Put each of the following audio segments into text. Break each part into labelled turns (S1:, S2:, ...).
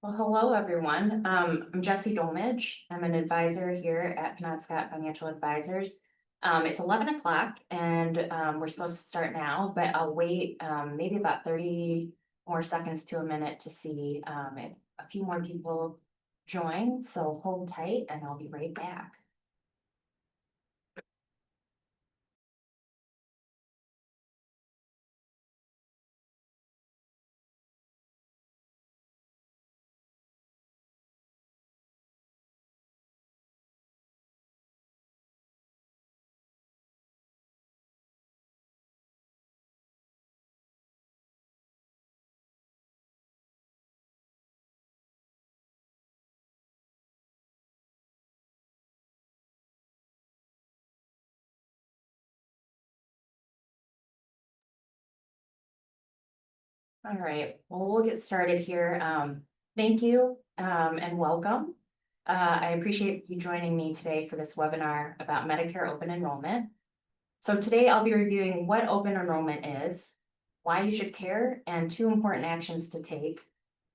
S1: Well, hello, everyone. I'm Jessi Dolmage. I'm an advisor here at Penobscot Financial Advisors. It's 11 o'clock and we're supposed to start now, but I'll wait maybe about 30 more seconds to a minute to see if a few more people join. So hold tight and I'll be right back. All right, well, we'll get started here. Thank you and welcome. I appreciate you joining me today for this webinar about Medicare Open Enrollment. So today I'll be reviewing what open enrollment is, why you should care, and 2 important actions to take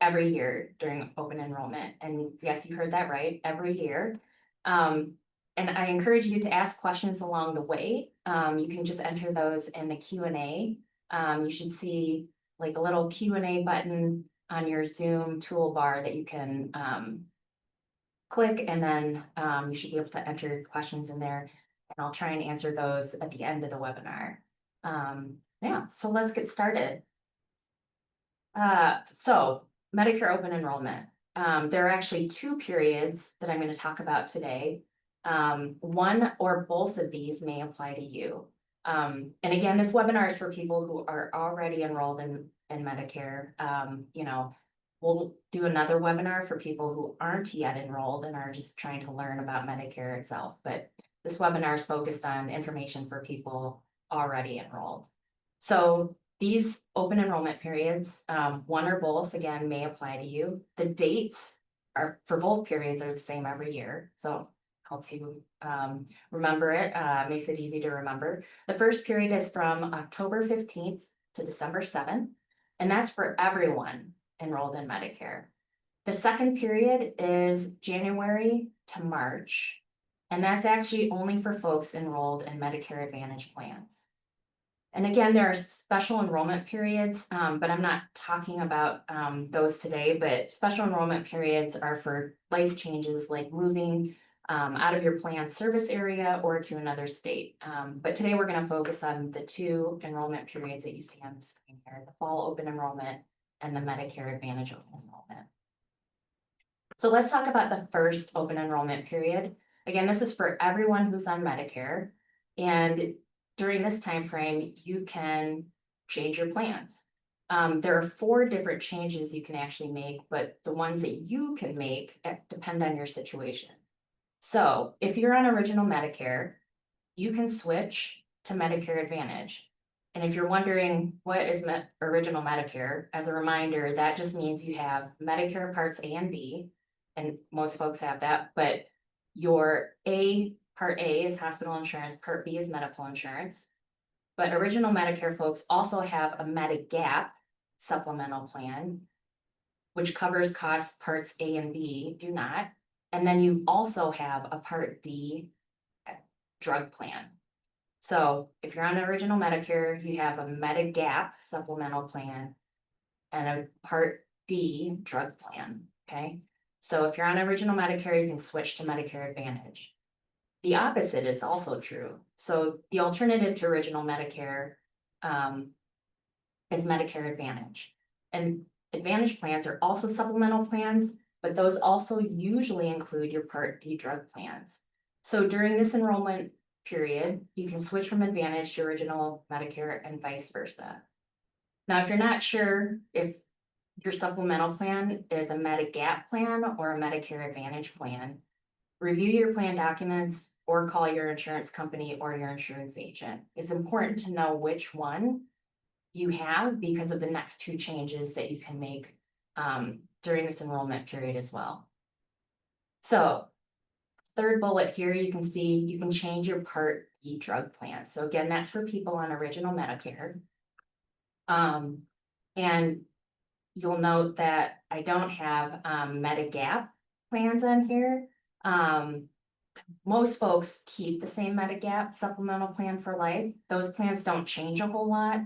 S1: every year during open enrollment. And yes, you heard that right, every year. And I encourage you to ask questions along the way. You can just enter those in the Q&A. You should see like a little Q&A button on your Zoom toolbar that you can click, and then you should be able to enter your questions in there, and I'll try and answer those at the end of the webinar. Yeah, so let's get started. So Medicare Open Enrollment. There are actually 2 periods that I'm going to talk about today. One or both of these may apply to you. And again, this webinar is for people who are already enrolled in Medicare. We'll do another webinar for people who aren't yet enrolled and are just trying to learn about Medicare itself. But this webinar is focused on information for people already enrolled. So these open enrollment periods, one or both, again, may apply to you. The dates are for both periods are the same every year. So helps you remember it, makes it easy to remember. The first period is from October 15th to December 7th, and that's for everyone enrolled in Medicare. The second period is January to March, and that's actually only for folks enrolled in Medicare Advantage plans. And again, there are special enrollment periods, but I'm not talking about those today, but special enrollment periods are for life changes like moving out of your plan service area or to another state. But today we're going to focus on the 2 enrollment periods that you see on the screen here, the fall open enrollment and the Medicare Advantage open enrollment. So let's talk about the first open enrollment period. Again, this is for everyone who's on Medicare, and during this time frame, you can change your plans. There are 4 different changes you can actually make, but the ones that you can make depend on your situation. So if you're on original Medicare, you can switch to Medicare Advantage. And if you're wondering what is original Medicare, as a reminder, that just means you have Medicare Parts A and B, and most folks have that, but your Part A is hospital insurance, Part B is medical insurance. But original Medicare folks also have a Medigap supplemental plan, which covers costs Parts A and B do not. And then you also have a Part D drug plan. So if you're on original Medicare, you have a Medigap supplemental plan and a Part D drug plan, okay? So if you're on original Medicare, you can switch to Medicare Advantage. The opposite is also true. So the alternative to original Medicare is Medicare Advantage. And Advantage plans are also supplemental plans, but those also usually include your Part D drug plans. So during this enrollment period, you can switch from Advantage to original Medicare and vice versa. Now, if you're not sure if your supplemental plan is a Medigap plan or a Medicare Advantage plan, review your plan documents or call your insurance company or your insurance agent. It's important to know which one you have because of the next 2 changes that you can make during this enrollment period as well. So, third bullet here, you can see you can change your Part D drug plan. So again, that's for people on original Medicare. And you'll note that I don't have Medigap plans on here. Most folks keep the same Medigap supplemental plan for life. Those plans don't change a whole lot.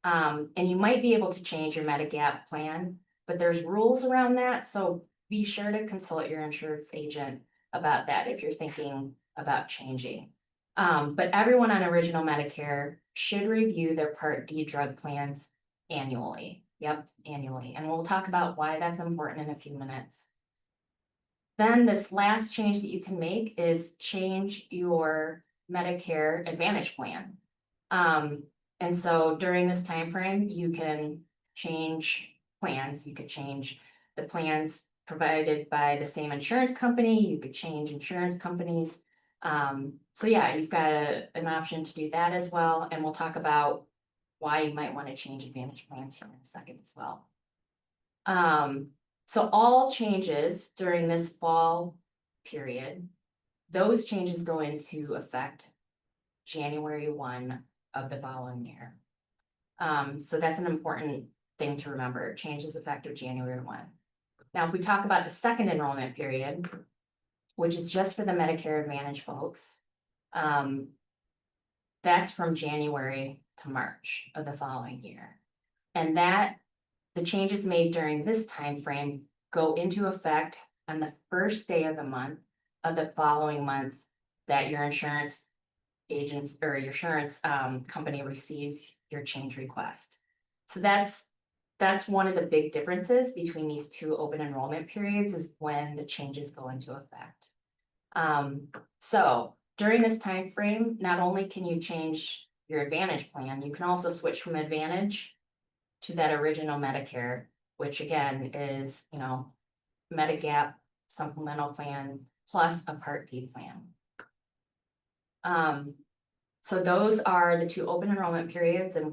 S1: And you might be able to change your Medigap plan, but there's rules around that, so be sure to consult your insurance agent about that if you're thinking about changing. But everyone on original Medicare should review their Part D drug plans annually. Yep, annually. And we'll talk about why that's important in a few minutes. Then this last change that you can make is change your Medicare Advantage plan. And so during this time frame, you can change plans. You could change the plans provided by the same insurance company. You could change insurance companies. So yeah, you've got an option to do that as well. And we'll talk about why you might want to change Advantage plans here in a second as well. So all changes during this fall period, those changes go into effect January 1 of the following year. So that's an important thing to remember. Changes effective January 1. Now, if we talk about the second enrollment period, which is just for the Medicare Advantage folks, that's from January to March of the following year. And that the changes made during this time frame go into effect on the first day of the month of the following month that your insurance agents or your insurance company receives your change request. So that's one of the big differences between these two open enrollment periods is when the changes go into effect. So during this time frame, not only can you change your Advantage plan, you can also switch from Advantage to that original Medicare, which again is, Medigap supplemental plan plus a Part D plan. So those are the two open enrollment periods and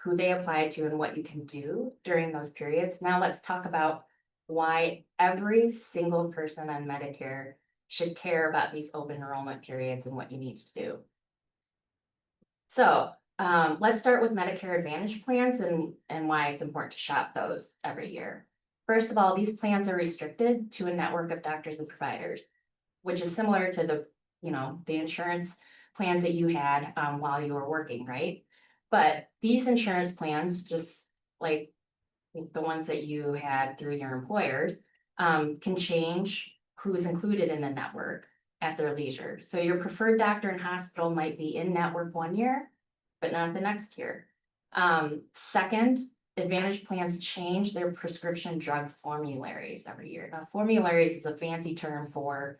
S1: who they apply to and what you can do during those periods. Now let's talk about why every single person on Medicare should care about these open enrollment periods and what you need to do. So let's start with Medicare Advantage plans and why it's important to shop those every year. First of all, these plans are restricted to a network of doctors and providers, which is similar to the insurance plans that you had while you were working, right? But these insurance plans, just like the ones that you had through your employers, can change who's included in the network at their leisure. So your preferred doctor and hospital might be in network one year, but not the next year. Second, Advantage plans change their prescription drug formularies every year. Now, formularies is a fancy term for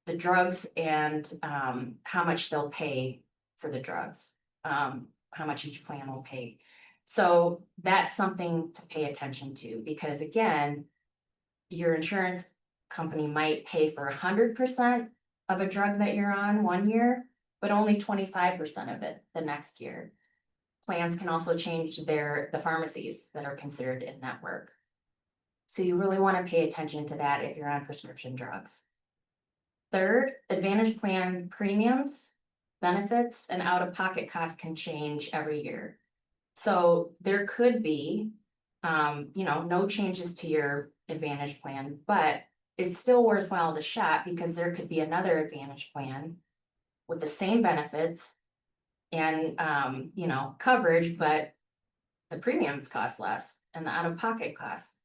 S1: the drugs and how much they'll pay for the drugs, how much each plan will pay. So that's something to pay attention to because again, your insurance company might pay for 100% of a drug that you're on one year, but only 25% of it the next year. Plans can also change the pharmacies that are considered in network. So you really want to pay attention to that if you're on prescription drugs. Third, Advantage plan premiums, benefits, and out-of-pocket costs can change every year. So there could be, no changes to your Advantage plan, but it's still worthwhile to shop because there could be another Advantage plan with the same benefits and, coverage, but the premiums cost less and the out-of-pocket costs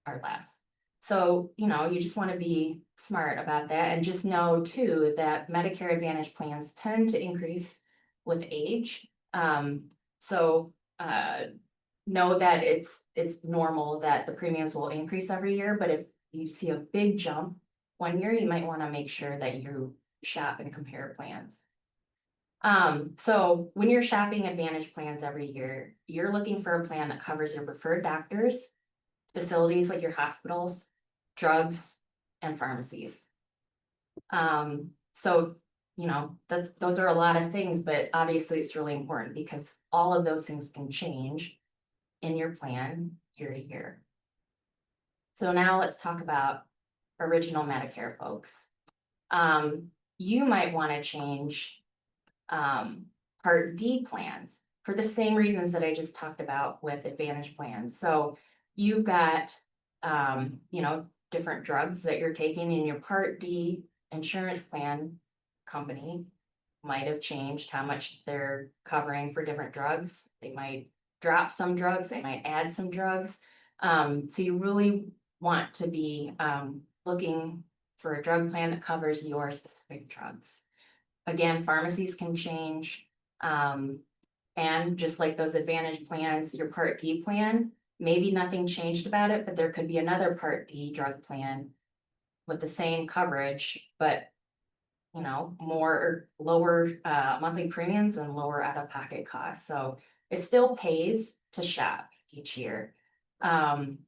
S1: are less. So, you just want to be smart about that and just know too that Medicare Advantage plans tend to increase with age. So know that it's normal that the premiums will increase every year, but if you see a big jump one year, you might want to make sure that you shop and compare plans. So when you're shopping Advantage plans every year, you're looking for a plan that covers your preferred doctors, facilities like your hospitals, drugs, and pharmacies. So, those are a lot of things, but obviously it's really important because all of those things can change in your plan year to year. So now let's talk about original Medicare folks. You might want to change Part D plans for the same reasons that I just talked about with Advantage plans. So you've got, different drugs that you're taking in your Part D insurance plan company might have changed how much they're covering for different drugs. They might drop some drugs, they might add some drugs. So you really want to be looking for a drug plan that covers your specific drugs. Again, pharmacies can change. And just like those Advantage plans, your Part D plan, maybe nothing changed about it, but there could be another Part D drug plan with the same coverage, but more or lower monthly premiums and lower out-of-pocket costs. So it still pays to shop each year. And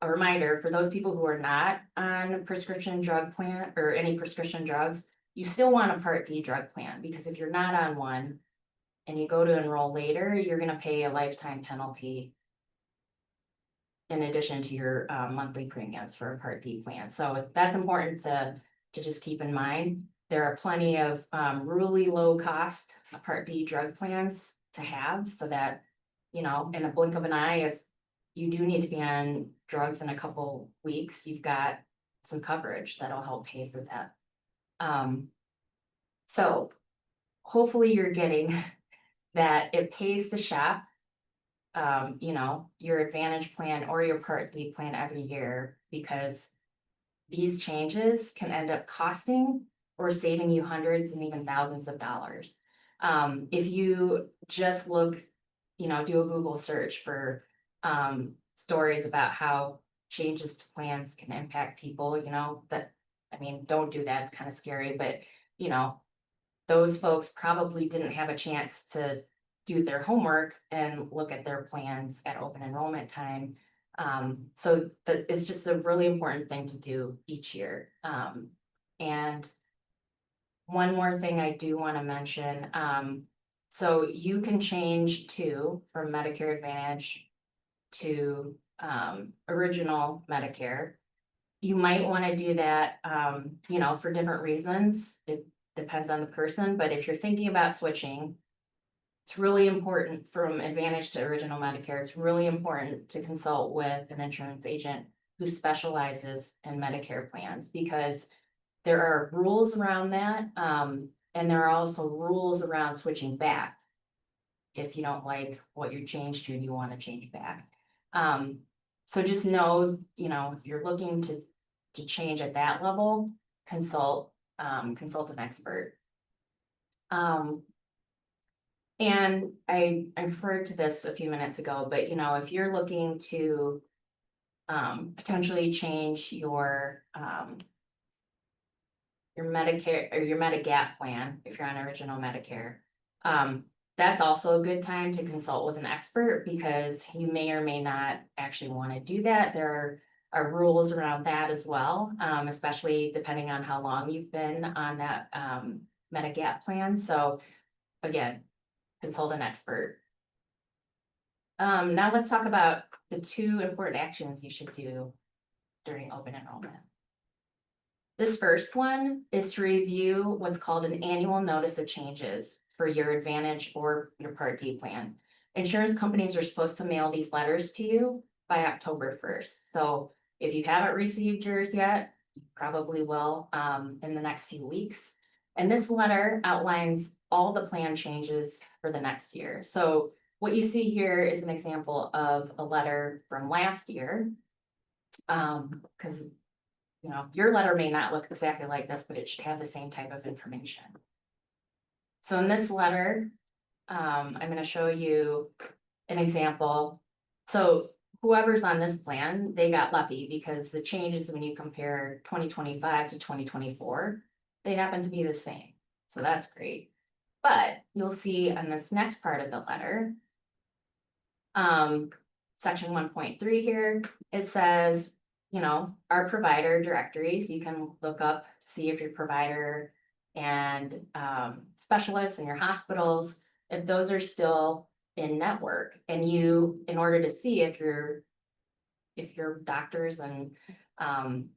S1: a reminder for those people who are not on a prescription drug plan or any prescription drugs, you still want a Part D drug plan, because if you're not on one and you go to enroll later, you're gonna pay a lifetime penalty in addition to your monthly premiums for a Part D plan. So that's important to just keep in mind. There are plenty of really low cost Part D drug plans to have, so that, in a blink of an eye, if you do need to be on drugs in a couple weeks, you've got some coverage that'll help pay for that. So hopefully you're getting that it pays to shop, your Advantage plan or your Part D plan every year, because these changes can end up costing or saving you hundreds and even thousands of dollars. If you just look, do a Google search for stories about how changes to plans can impact people, don't do that, it's kind of scary, but those folks probably didn't have a chance to do their homework and look at their plans at open enrollment time. So it's just a really important thing to do each year. And one more thing I do want to mention, so you can change from Medicare Advantage to original Medicare. You might want to do that, for different reasons. It depends on the person, but if you're thinking about switching, it's really important from Advantage to original Medicare. It's really important to consult with an insurance agent who specializes in Medicare plans, because there are rules around that. And there are also rules around switching back if you don't like what you're changed to and you want to change back. So just know, if you're looking to change at that level, consult an expert. And I referred to this a few minutes ago, but if you're looking to potentially change your Medicare or your Medigap plan, if you're on original Medicare, that's also a good time to consult with an expert, because you may or may not actually want to do that. There are rules around that as well, especially depending on how long you've been on that Medigap plan. So again, consult an expert. Now let's talk about the 2 important actions you should do during open enrollment. This first one is to review what's called an annual notice of changes for your Advantage or your Part D plan. Insurance companies are supposed to mail these letters to you by October 1st. So if you haven't received yours yet, you probably will in the next few weeks. And this letter outlines all the plan changes for the next year. So what you see here is an example of a letter from last year. Because your letter may not look exactly like this, but it should have the same type of information. So in this letter, I'm going to show you an example. So whoever's on this plan, they got lucky, because the changes when you compare 2025 to 2024, they happen to be the same. So that's great. But you'll see on this next part of the letter, section 1.3 here, it says, our provider directories, you can look up to see if your provider and specialists in your hospitals, if those are still in network. And you, in order to see if your doctors and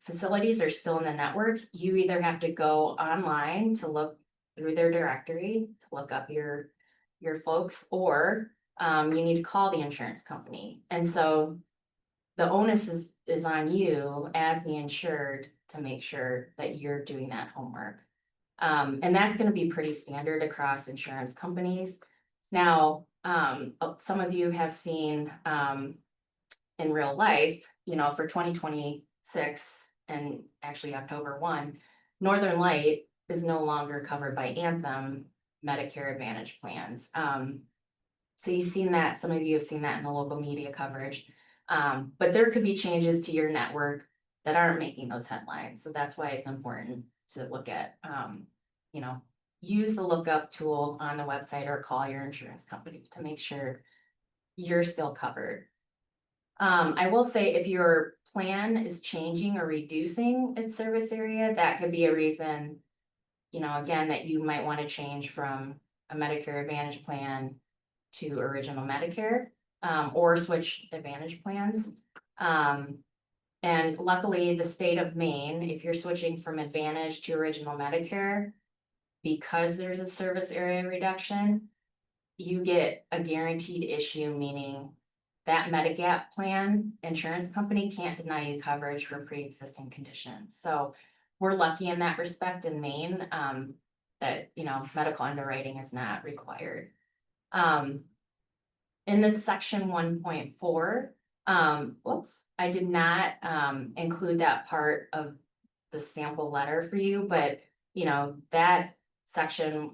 S1: facilities are still in the network, you either have to go online to look through their directory to look up your folks, or you need to call the insurance company. And so the onus is on you as the insured to make sure that you're doing that homework. And that's gonna be pretty standard across insurance companies. Now, some of you have seen, in real life, for 2026 and actually October 1, Northern Light is no longer covered by Anthem Medicare Advantage plans. So you've seen that, some of you have seen that in the local media coverage. But there could be changes to your network that aren't making those headlines. So that's why it's important to look at, use the lookup tool on the website or call your insurance company to make sure you're still covered. I will say if your plan is changing or reducing its service area, that could be a reason, again, that you might want to change from a Medicare Advantage plan to original Medicare, or switch Advantage plans. And luckily, the state of Maine, if you're switching from Advantage to original Medicare, because there's a service area reduction, you get a guaranteed issue, meaning that Medigap plan insurance company can't deny you coverage for pre-existing conditions. So we're lucky in that respect in Maine, that, medical underwriting is not required. In this section 1.4, I did not include that part of the sample letter for you, but that section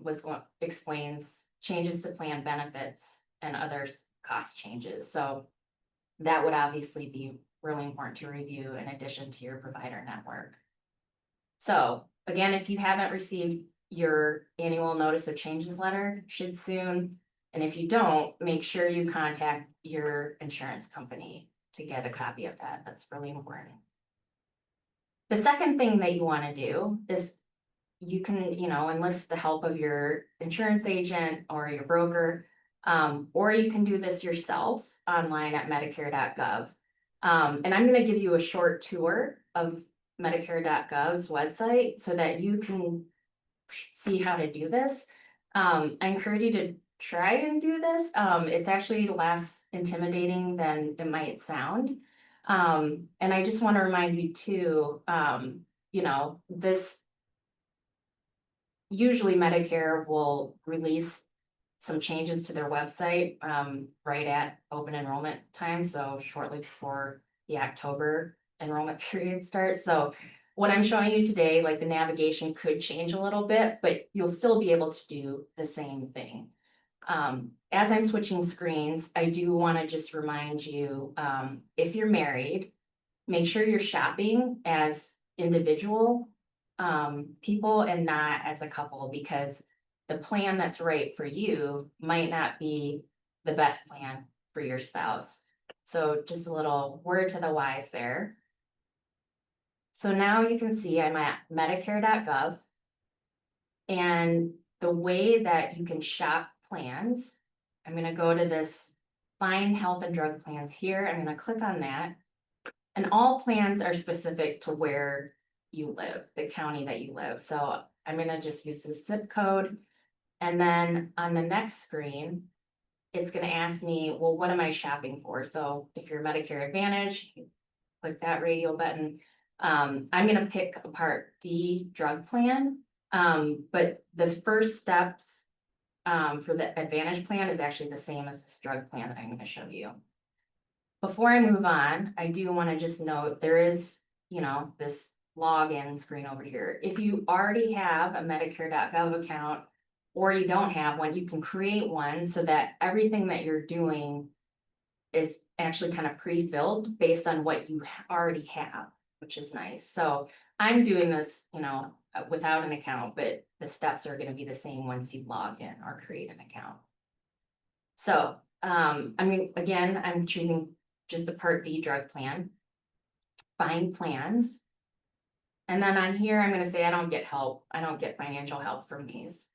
S1: explains changes to plan benefits and other cost changes. So that would obviously be really important to review in addition to your provider network. So again, if you haven't received your annual notice of changes letter, should soon. And if you don't, make sure you contact your insurance company to get a copy of that. That's really important. The second thing that you want to do is you can, enlist the help of your insurance agent or your broker, or you can do this yourself online at medicare.gov. And I'm going to give you a short tour of medicare.gov's website so that you can see how to do this. I encourage you to try and do this. It's actually less intimidating than it might sound. And I just want to remind you too, this usually Medicare will release some changes to their website right at open enrollment time, so shortly before the October enrollment period starts. So what I'm showing you today, like the navigation could change a little bit, but you'll still be able to do the same thing. As I'm switching screens, I do want to just remind you, if you're married, make sure you're shopping as individual people and not as a couple, because the plan that's right for you might not be the best plan for your spouse. So just a little word to the wise there. So now you can see I'm at medicare.gov, and the way that you can shop plans, I'm going to go to this find health and drug plans here. I'm going to click on that, and all plans are specific to where you live, the county that you live. So I'm going to just use the zip code. And then on the next screen, it's going to ask me, well, what am I shopping for? So if you're Medicare Advantage, click that radio button. I'm going to pick a Part D drug plan. But the first steps for the Advantage plan is actually the same as this drug plan that I'm going to show you. Before I move on, I do want to just note there is, this login screen over here. If you already have a Medicare.gov account or you don't have one, you can create one so that everything that you're doing is actually kind of pre-filled based on what you already have, which is nice. So I'm doing this, without an account, but the steps are going to be the same once you log in or create an account. So, again, I'm choosing just a Part D drug plan, find plans. And then on here, I'm going to say I don't get help. I don't get financial help from these.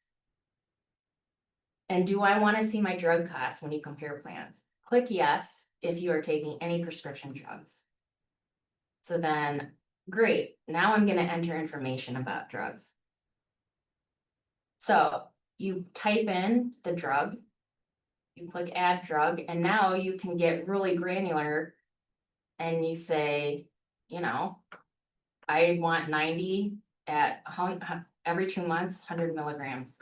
S1: And do I want to see my drug costs when you compare plans? Click yes if you are taking any prescription drugs. So then, great. Now I'm going to enter information about drugs. So you type in the drug You click add drug, and now you can get really granular. And you say, you know, I want 90 at every 2 months, 100 milligrams.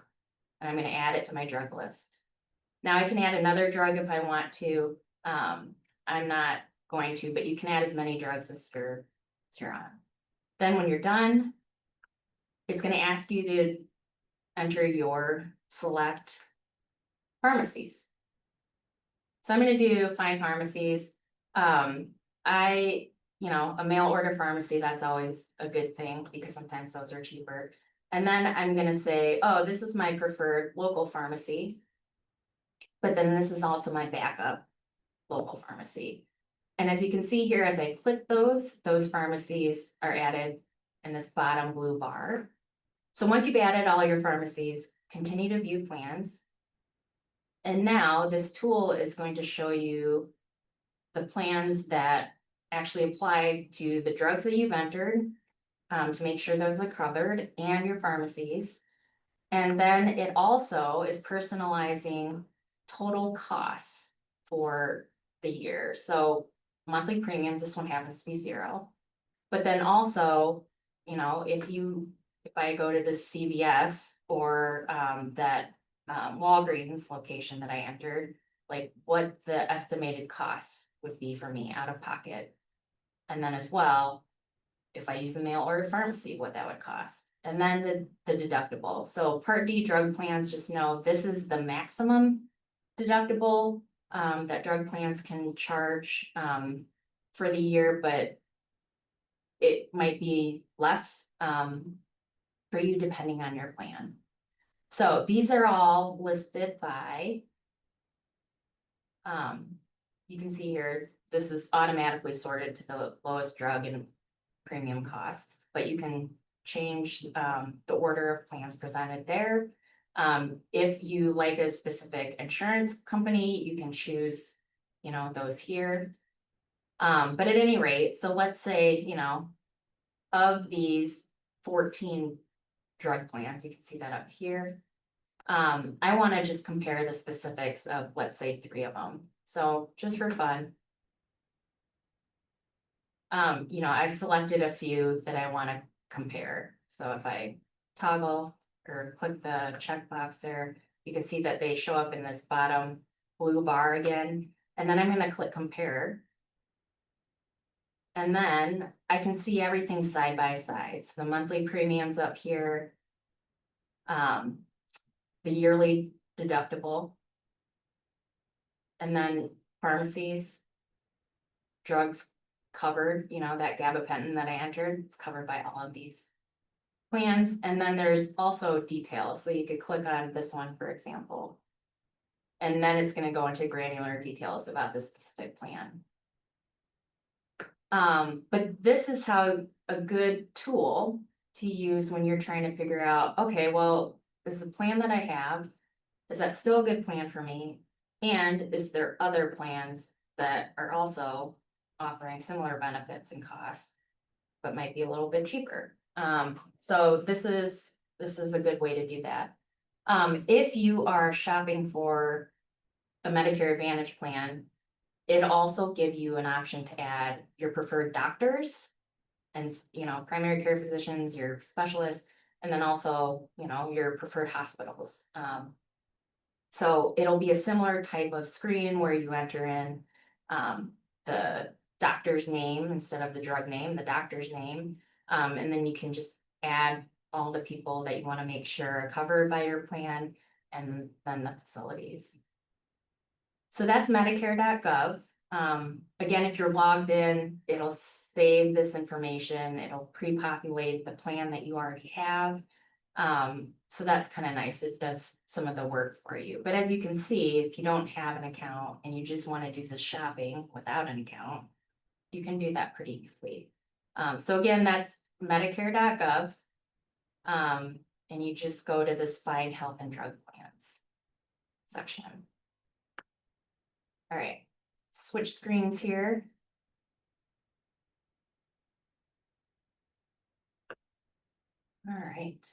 S1: And I'm gonna add it to my drug list. Now I can add another drug if I want to. I'm not going to, but you can add as many drugs as you're on. Then when you're done, it's gonna ask you to enter your select pharmacies. So I'm gonna do find pharmacies. A mail order pharmacy, that's always a good thing because sometimes those are cheaper. And then I'm gonna say, oh, this is my preferred local pharmacy. But then this is also my backup local pharmacy. And as you can see here, as I click those pharmacies are added in this bottom blue bar. So once you've added all your pharmacies, continue to view plans. And now this tool is going to show you the plans that actually apply to the drugs that you've entered, to make sure those are covered, and your pharmacies. And then it also is personalizing total costs for the year. So monthly premiums, this one happens to be 0. But then also, if I go to the CVS or that Walgreens location that I entered, like what the estimated costs would be for me out of pocket. And then as well, if I use a mail order pharmacy, what that would cost. And then the deductible. So Part D drug plans, just know this is the maximum deductible that drug plans can charge for the year, but it might be less for you depending on your plan. So these are all listed by, you can see here, this is automatically sorted to the lowest drug and premium cost, but you can change the order of plans presented there. If you like a specific insurance company, you can choose, those here. But at any rate, so let's say, of these 14 drug plans, you can see that up here. I want to just compare the specifics of, let's say, 3 of them. So just for fun, I've selected a few that I want to compare. So if I toggle or click the checkbox there, you can see that they show up in this bottom blue bar again. And then I'm going to click compare. And then I can see everything side by side. So the monthly premiums up here, the yearly deductible, and then pharmacies, drugs covered, that gabapentin that I entered, it's covered by all of these plans. And then there's also details. So you could click on this one, for example, and then it's going to go into granular details about the specific plan. But this is how a good tool to use when you're trying to figure out, okay, well, is the plan that I have, is that still a good plan for me? And is there other plans that are also offering similar benefits and costs, but might be a little bit cheaper? So this is a good way to do that. If you are shopping for a Medicare Advantage plan, it'll also give you an option to add your preferred doctors and, primary care physicians, your specialists, and then also, your preferred hospitals. So it'll be a similar type of screen where you enter in the doctor's name instead of the drug name, the doctor's name. And then you can just add all the people that you want to make sure are covered by your plan, and then the facilities. So that's Medicare.gov. Again, if you're logged in, it'll save this information. It'll pre-populate the plan that you already have. So that's kind of nice. It does some of the work for you. But as you can see, if you don't have an account and you just want to do the shopping without an account, you can do that pretty easily. So again, that's Medicare.gov. And you just go to this Find Health and Drug Plans section. All right, switch screens here. All right.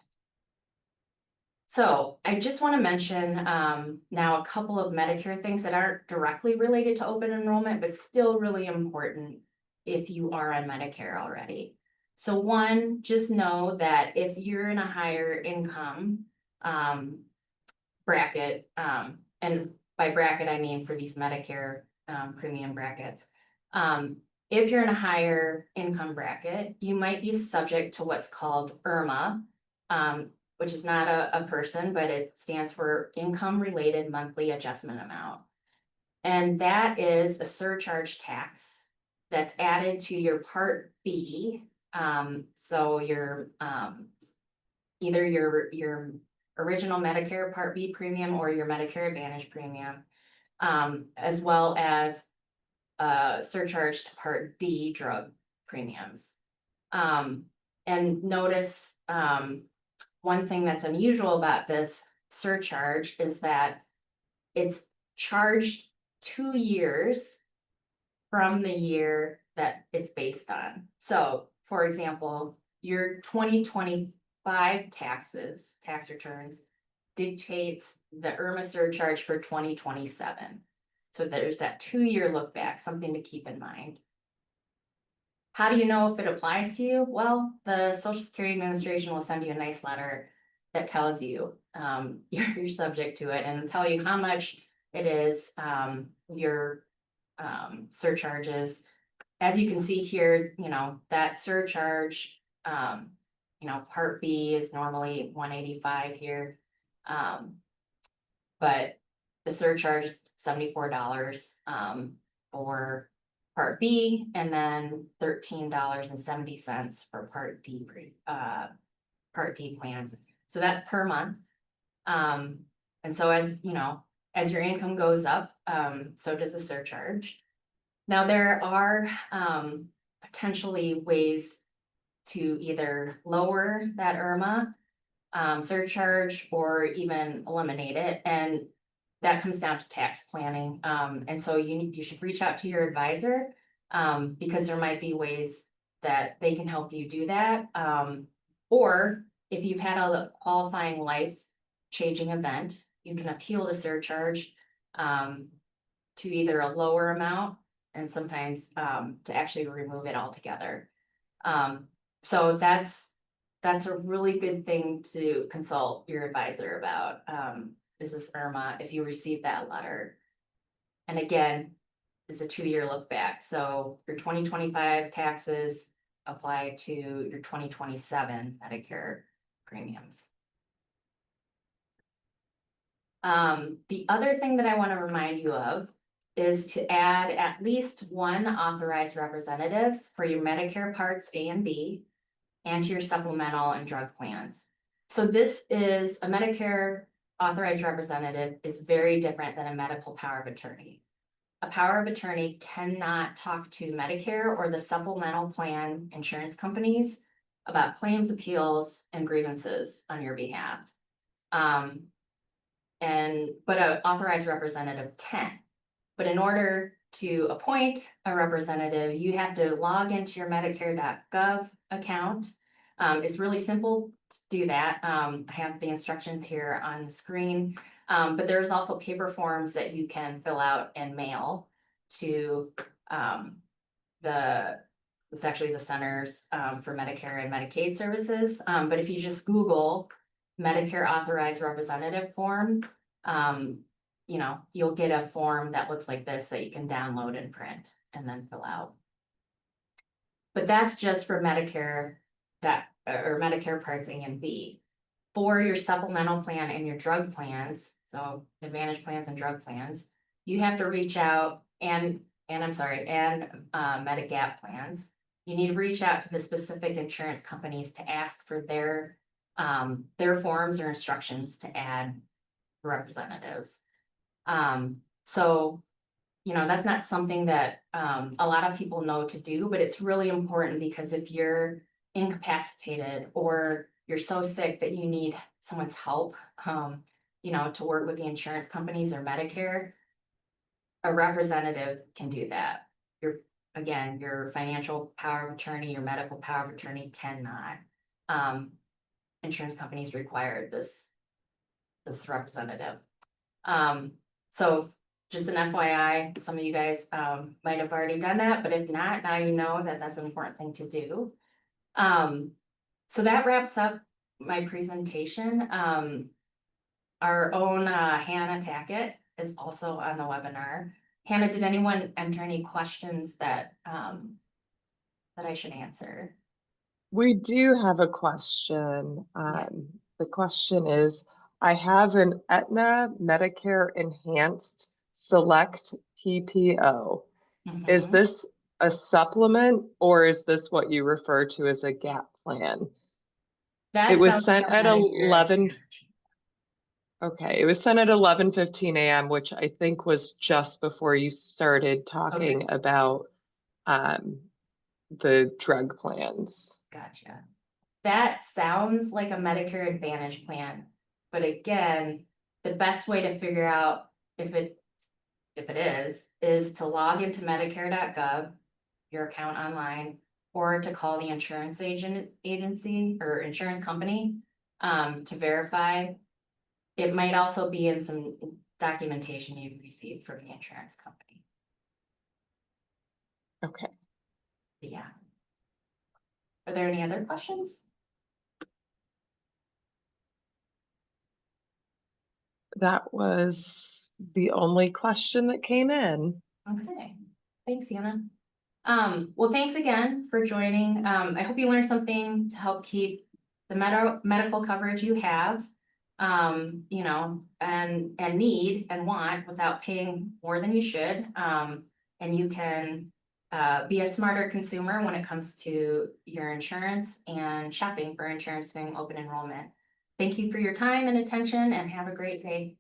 S1: So I just want to mention now a couple of Medicare things that aren't directly related to open enrollment, but still really important if you are on Medicare already. So one, just know that if you're in a higher income bracket, and by bracket, I mean for these Medicare premium brackets. If you're in a higher income bracket, you might be subject to what's called IRMA, which is not a person, but it stands for Income Related Monthly Adjustment Amount. And that is a surcharge tax that's added to your Part B. So your either your original Medicare Part B premium or your Medicare Advantage premium, as well as surcharge to Part D drug premiums. And notice one thing that's unusual about this surcharge is that it's charged 2 years from the year that it's based on. So, for example, your 2025 tax returns dictates the IRMA surcharge for 2027. So there's that 2-year look back, something to keep in mind. How do you know if it applies to you? Well, the Social Security Administration will send you a nice letter that tells you you're subject to it and tell you how much it is, your surcharges. As you can see here, that surcharge, Part B is normally 185 here. But the surcharge is $74 for Part B, and then $13.70 for Part D plans. So that's per month. And so as your income goes up, so does the surcharge. Now there are potentially ways to either lower that IRMA surcharge or even eliminate it, and that comes down to tax planning. And so you should reach out to your advisor because there might be ways that they can help you do that. Or if you've had a qualifying life-changing event, you can appeal the surcharge to either a lower amount and sometimes to actually remove it altogether. So that's a really good thing to consult your advisor about. Is this IRMA if you receive that letter? And again, it's a 2-year look back. So your 2025 taxes apply to your 2027 Medicare premiums. The other thing that I want to remind you of is to add at least one authorized representative for your Medicare Parts A and B and to your supplemental and drug plans. So this is a Medicare authorized representative is very different than a medical power of attorney. A power of attorney cannot talk to Medicare or the supplemental plan insurance companies about claims, appeals, and grievances on your behalf. But an authorized representative can. But in order to appoint a representative, you have to log into your Medicare.gov account. It's really simple to do that. I have the instructions here on the screen, but there's also paper forms that you can fill out and mail to it's actually the Centers for Medicare and Medicaid Services. But if you just Google Medicare Authorized Representative form, you'll get a form that looks like this that you can download and print and then fill out. But that's just for Medicare or Medicare Parts A and B. For your supplemental plan and your drug plans, so Advantage plans and drug plans, you have to reach out and Medigap plans. You need to reach out to the specific insurance companies to ask for their forms or instructions to add representatives. So that's not something that a lot of people know to do, but it's really important because if you're incapacitated or you're so sick that you need someone's help, to work with the insurance companies or Medicare, a representative can do that. Your financial power of attorney, your medical power of attorney cannot. Insurance companies require this this representative. So just an FYI, some of you guys might have already done that, but if not, now you know that that's an important thing to do. So that wraps up my presentation. Our own Hannah Tackett is also on the webinar. Hannah, did anyone enter any questions that I should answer?
S2: We do have a question.
S1: Yeah.
S2: The question is, I have an Aetna Medicare Enhanced Select PPO. Is
S1: Mhm.
S2: this a supplement or is this what you refer to as a gap plan?
S1: That
S2: It was
S1: sounds like
S2: sent
S1: a
S2: at
S1: Medicare
S2: 11.
S1: Advantage.
S2: Okay, it was sent at 11:15 a.m., which I think was just before you started talking about the drug plans.
S1: Gotcha. That sounds like a Medicare Advantage plan, but again, the best way to figure out if it is to log into Medicare.gov, your account online, or to call the insurance agency or insurance company to verify. It might also be in some documentation you've received from the insurance company.
S2: Okay.
S1: Yeah. Are there any other questions?
S2: That was the only question that came in.
S1: Okay, thanks, Hannah. Well, thanks again for joining. I hope you learned something to help keep the medical coverage you have, you know, and need and want without paying more than you should. And you can be a smarter consumer when it comes to your insurance and shopping for insurance during open enrollment. Thank you for your time and attention, and have a great day.